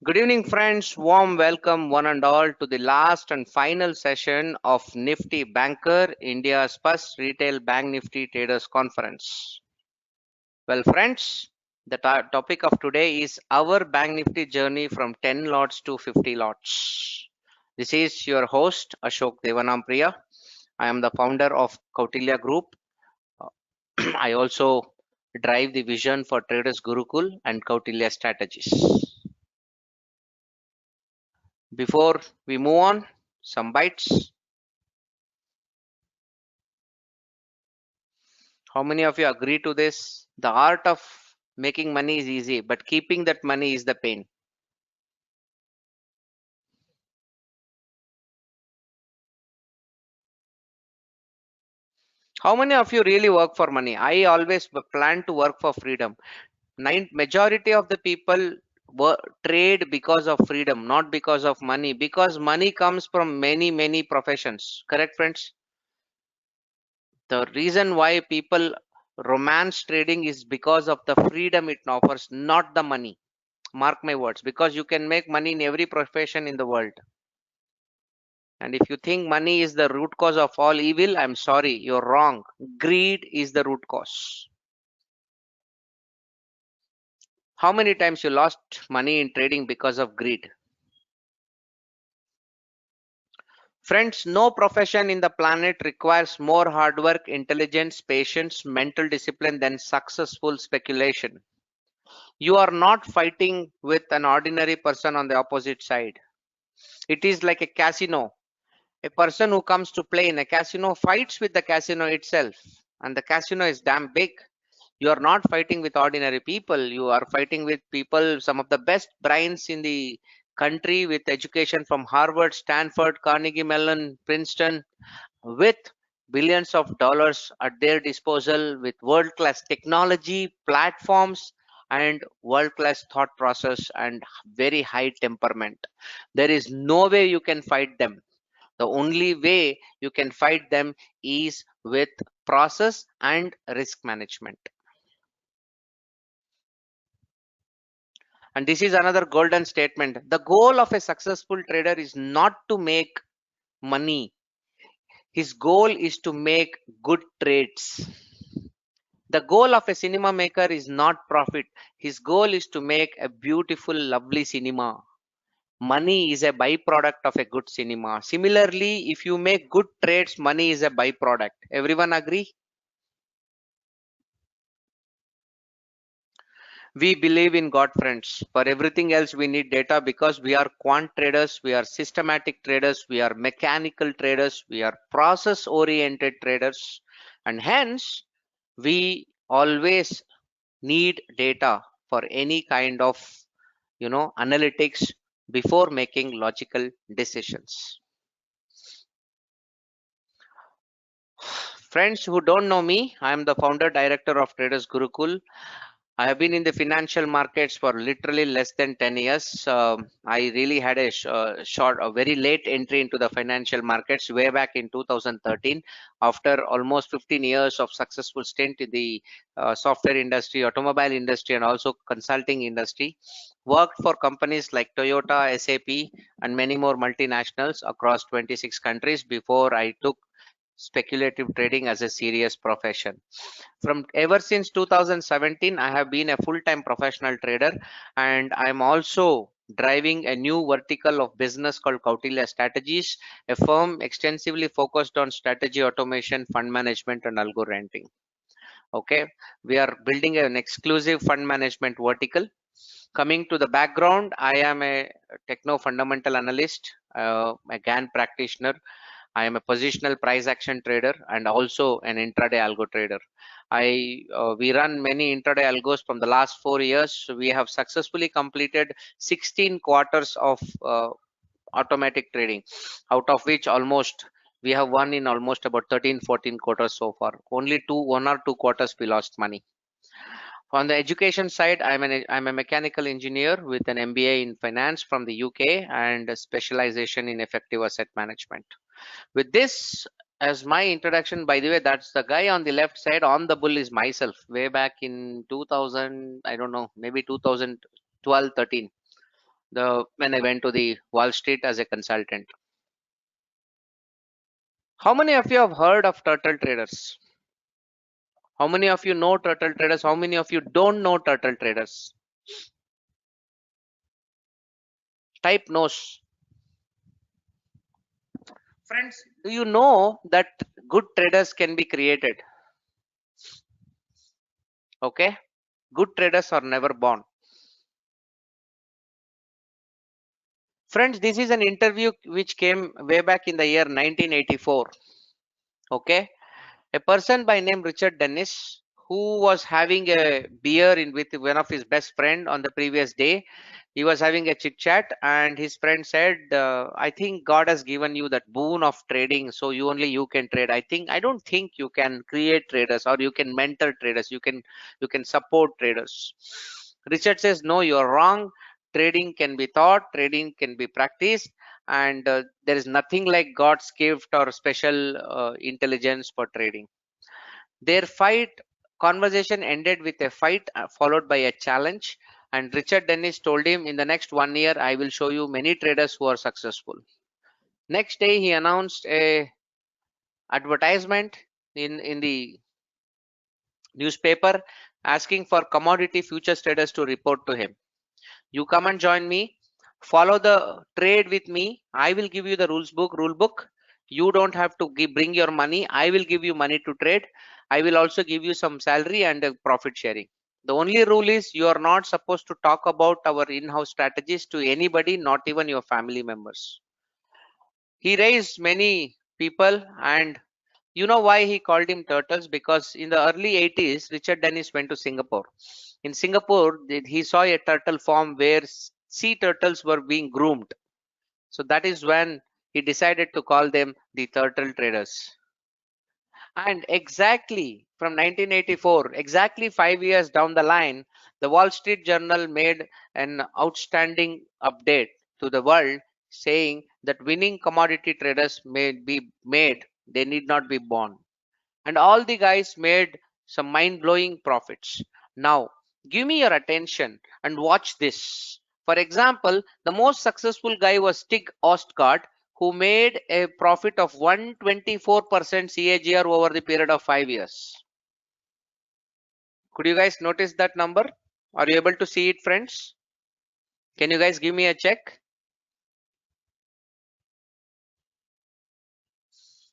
Good evening, friends. Warm welcome, one and all, to the last and final session of Nifty Banker, India's first retail Bank Nifty Traders Conference. Well, friends, the topic of today is our Bank Nifty journey from 10 lots to 50 lots. This is your host, Ashok Devanampriya. I am the founder of Kautilya Group. I also drive the vision for Traders Gurukul and Kautilya Strategies. Before we move on, some bites. How many of you agree to this? The art of making money is easy, but keeping that money is the pain. How many of you really work for money? I always plan to work for freedom. Majority of the people trade because of freedom, not because of money, because money comes from many professions. Correct, friends? The reason why people romance trading is because of the freedom it offers, not the money. Mark my words, because you can make money in every profession in the world. And if you think money is the root cause of all evil, I'm sorry, you're wrong. Greed is the root cause. How many times you lost money in trading because of greed? Friends, no profession in the planet requires more hard work, intelligence, patience, mental discipline than successful speculation. You are not fighting with an ordinary person on the opposite side. It is like a casino. A person who comes to play in a casino fights with the casino itself, and the casino is damn big. You are not fighting with ordinary people. You are fighting with people, some of the best brains in the country, with education from Harvard, Stanford, Carnegie Mellon, Princeton, with billions of dollars at their disposal, with world class technology platforms and world class thought process and very high temperament. There is no way you can fight them. The only way you can fight them is with process and risk management. And this is another golden statement. The goal of a successful trader is not to make money. His goal is to make good trades. The goal of a cinema maker is not profit. His goal is to make a beautiful, lovely cinema. Money is a byproduct of a good cinema. Similarly, if you make good trades, money is a byproduct. Everyone agree? We believe in God, friends. For everything else, we need data because we are quant traders, we are systematic traders, we are mechanical traders, we are process oriented traders, and hence we always need data for any kind of analytics before making logical decisions. Friends who don't know me, I am the founder director of Traders Gurukul. I have been in the financial markets for literally less than 10 years. I really had a very late entry into the financial markets way back in 2013. After almost 15 years of successful stint in the software industry, automobile industry, and also consulting industry, worked for companies like Toyota, SAP, and many more multinationals across 26 countries before I took speculative trading as a serious profession. From ever since 2017, I have been a full-time professional trader, and I'm also driving a new vertical of business called Kautilya Strategies, a firm extensively focused on strategy automation, fund management, and algo renting. Okay, we are building an exclusive fund management vertical. Coming to the background, I am a techno fundamental analyst, a GAN practitioner. I am a positional price action trader and also an intraday algo trader. We run many intraday algos from the last 4 years. We have successfully completed 16 quarters of automatic trading, out of which almost we have won in almost about 13-14 quarters so far. Only 1 or 2 quarters we lost money. On the education side, I'm a mechanical engineer with an MBA in finance from the UK and a specialization in effective asset management. With this as my introduction, by the way, that's the guy on the left side. On the bull is myself, way back in 2000, I don't know, maybe 2012, 13. when I went to the Wall Street as a consultant. How many of you have heard of turtle traders? How many of you know turtle traders? How many of you don't know turtle traders? Type no's. Friends, do you know that good traders can be created? Okay, good traders are never born. Friends, this is an interview which came way back in the year 1984. Okay, a person by name Richard Dennis, who was having a beer with one of his best friend on the previous day. He was having a chit chat, and his friend said, I think God has given you that boon of trading, so you can trade. I don't think you can create traders, or you can mentor traders, you can support traders. Richard says, no, you're wrong. Trading can be taught, trading can be practiced, and there is nothing like God's gift or special intelligence for trading. Their fight conversation ended with a fight followed by a challenge, and Richard Dennis told him, in the next 1 year I will show you many traders who are successful. Next day he announced a advertisement in the newspaper asking for commodity futures traders to report to him. You come and join me, follow the trade with me. I will give you the rule book. You don't have to bring your money. I will give you money to trade. I will also give you some salary and profit sharing. The only rule is you are not supposed to talk about our in-house strategies to anybody, not even your family members. He raised many people, and you know why he called him turtles? Because in the early 80s, Richard Dennis went to Singapore. In Singapore, he saw a turtle farm where sea turtles were being groomed. So that is when he decided to call them the turtle traders. And exactly from 1984, exactly 5 years down the line, the Wall Street Journal made an outstanding update to the world saying that winning commodity traders may be made, they need not be born. And all the guys made some mind-blowing profits. Now, give me your attention and watch this. For example, the most successful guy was Stig Ostgaard, who made a profit of 124% CAGR over the period of 5 years. Could you guys notice that number? Are you able to see it, friends? Can you guys give me a check?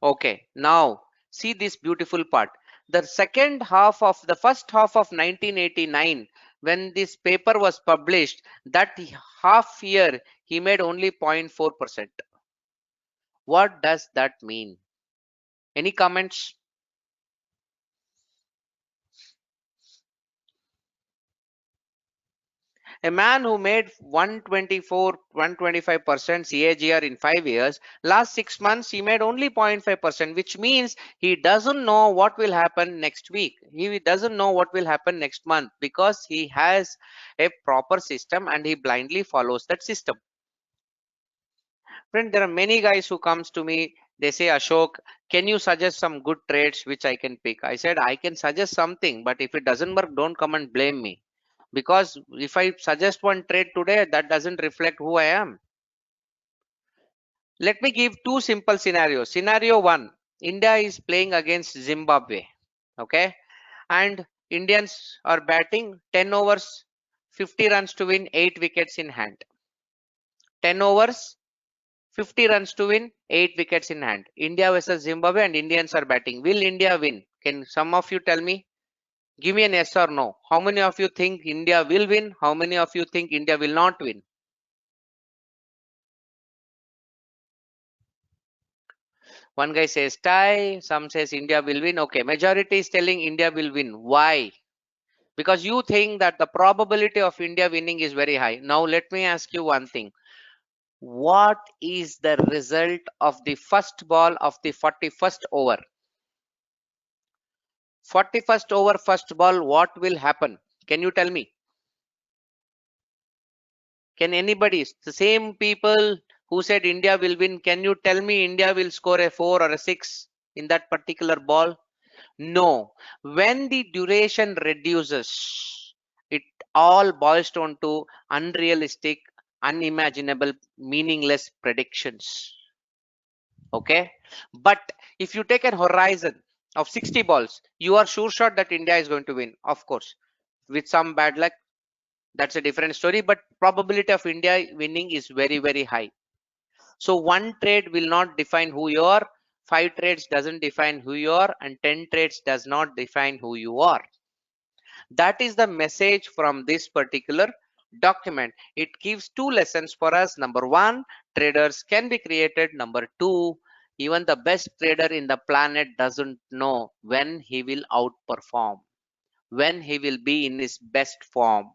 Okay, now see this beautiful part. The first half of 1989, when this paper was published, that half year he made only 0.4%. What does that mean? Any comments? A man who made 124, 125% CAGR in 5 years, last 6 months he made only 0.5%, which means he doesn't know what will happen next week. He doesn't know what will happen next month because he has a proper system and he blindly follows that system. Friend, there are many guys who comes to me. They say, Ashok, can you suggest some good trades which I can pick? I said, I can suggest something, but if it doesn't work, don't come and blame me. Because if I suggest one trade today, that doesn't reflect who I am. Let me give two simple scenarios. Scenario one, India is playing against Zimbabwe. Okay. And Indians are batting 10 overs, 50 runs to win, 8 wickets in hand. 10 overs, 50 runs to win, 8 wickets in hand. India versus Zimbabwe, and Indians are batting. Will India win? Can some of you tell me? Give me an yes or no. How many of you think India will win? How many of you think India will not win? One guy says tie, some says India will win. Okay, majority is telling India will win. Why? Because you think that the probability of India winning is very high. Now let me ask you one thing. What is the result of the first ball of the 41st over? 41st over, first ball, what will happen? Can you tell me? Can anybody, the same people who said India will win, can you tell me India will score a 4 or a 6 in that particular ball? No. When the duration reduces, it all boils down to unrealistic unimaginable, meaningless predictions. Okay, but if you take a horizon of 60 balls, you are sure shot that India is going to win. Of course, with some bad luck, that's a different story, but probability of India winning is very, very high. So one trade will not define who you are, 5 trades doesn't define who you are, and 10 trades does not define who you are. That is the message from this particular document. It gives 2 lessons for us. Number 1, traders can be created. Number 2, even the best trader in the planet doesn't know when he will outperform, when he will be in his best form.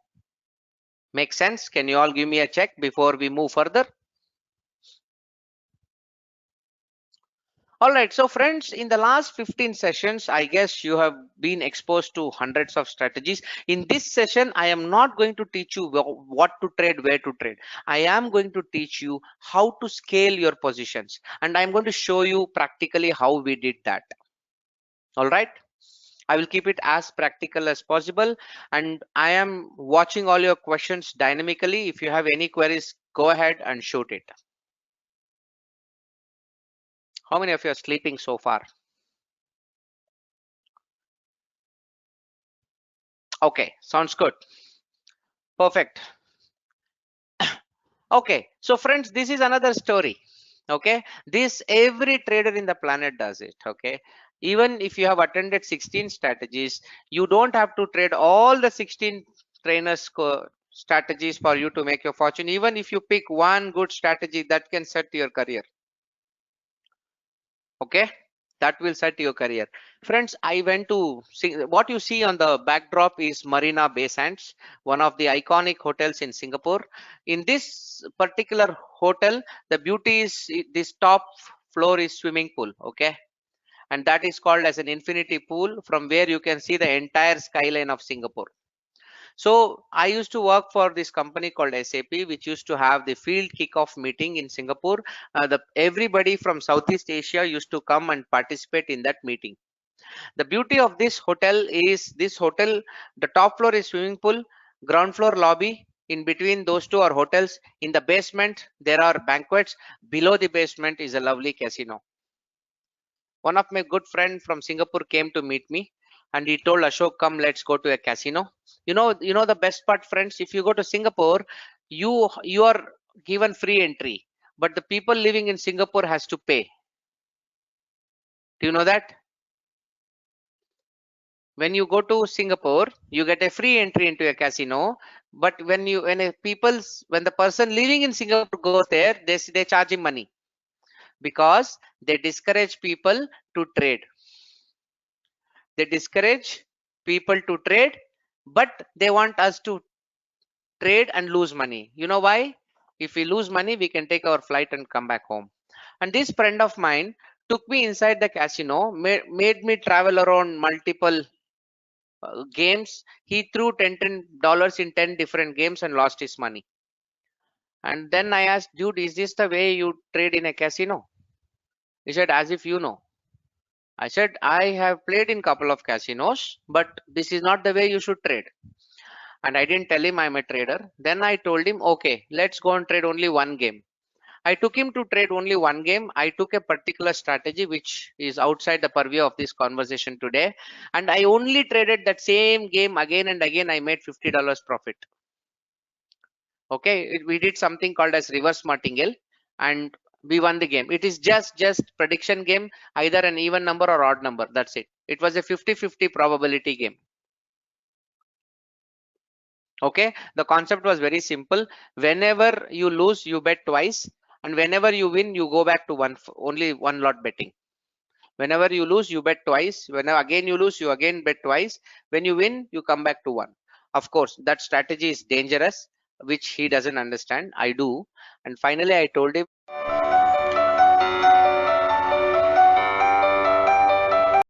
Make sense? Can you all give me a check before we move further? All right, so friends, in the last 15 sessions, I guess you have been exposed to hundreds of strategies. In this session, I am not going to teach you what to trade, where to trade. I am going to teach you how to scale your positions, and I'm going to show you practically how we did that. All right, I will keep it as practical as possible, and I am watching all your questions dynamically. If you have any queries, go ahead and shoot it. How many of you are sleeping so far? Okay, sounds good. Perfect. Okay, so friends, this is another story. Okay, this every trader in the planet does it. Okay, even if you have attended 16 strategies, you don't have to trade all the 16 trainers strategies for you to make your fortune. Even if you pick one good strategy, that can set your career. Okay, that will set your career. Friends, I went to see, what you see on the backdrop is Marina Bay Sands, one of the iconic hotels in Singapore. In this particular hotel, the beauty is this top floor is swimming pool. Okay, and that is called as an infinity pool, from where you can see the entire skyline of Singapore. So I used to work for this company called SAP, which used to have the field kickoff meeting in Singapore. Everybody from Southeast Asia used to come and participate in that meeting. The beauty of this hotel is the top floor is swimming pool, ground floor lobby. In between those two are hotels. In the basement, there are banquets. Below the basement is a lovely casino. One of my good friend from Singapore came to meet me, and he told Ashok, come, let's go to a casino. You know the best part, friends, if you go to Singapore, you are given free entry, but the people living in Singapore has to pay. Do you know that? When you go to Singapore, you get a free entry into a casino, but when the person living in Singapore goes there, they charge him money, because they discourage people to trade. They discourage people to trade, but they want us to trade and lose money. You know why? If we lose money, we can take our flight and come back home. And this friend of mine took me inside the casino, made me travel around multiple games. He threw $10 in 10 different games and lost his money. And then I asked, dude, is this the way you trade in a casino? He said, as if you know. I said, I have played in couple of casinos, but this is not the way you should trade. And I didn't tell him I'm a trader. Then I told him, okay, let's go and trade only one game. I took him to trade only one game. I took a particular strategy which is outside the purview of this conversation today. And I only traded that same game again and again. I made $50 profit. Okay, we did something called as reverse martingale, and we won the game. It is just prediction game, either an even number or odd number. That's it. It was a 50-50 probability game. Okay, the concept was very simple. Whenever you lose, you bet twice, and whenever you win, you go back to only one lot betting. Whenever you lose, you bet twice. Whenever again you lose, you again bet twice. When you win, you come back to one. Of course, that strategy is dangerous, which he doesn't understand. I do. And finally, I told him,